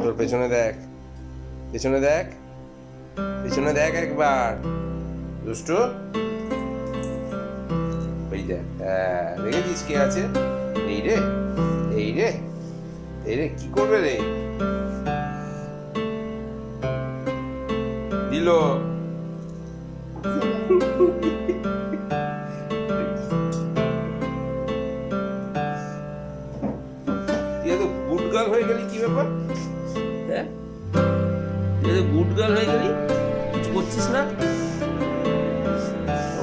তোর পেছনে দেখ, পেছনে দেখ, পেছনে দেখ একবার। দুষ্টু, ওই দেখ, হ্যাঁ দেখেছিস কে আছে? এই রে, এই রে, এই রে, কি করবে রে? দিল। তুই এত গুড গার্ল হয়ে গেলি, কি ব্যাপার? হ্যাঁ, তুই এত গুড গার্ল হয়ে গেলি, কিছু করছিস না?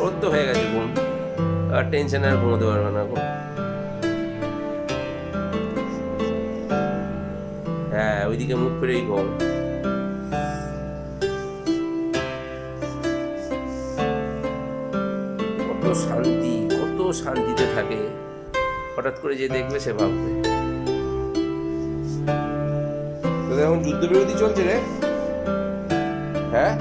ওর তো হয়ে গেছে ঘুম, আর টেনশন আর ঘুমোতে পারবে না এখন। হ্যাঁ, ওইদিকে মুখ ফিরেই ঘুম। কত শান্তি, কত শান্তিতে থাকে, হঠাৎ করে যে দেখবে সে ভাববে। তোদের এখন যুদ্ধবিরতি চলছে রে? হ্যাঁ,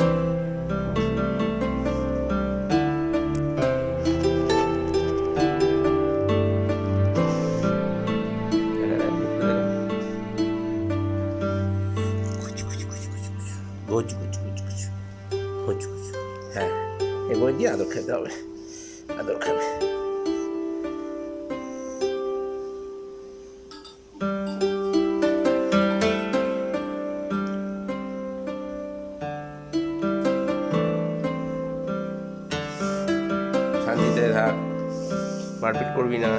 হ্যাঁ, এবার দিয়ে আদর খেতে হবে, আদর খাবে। শান্তিতে থাক, মারপিট করবি না।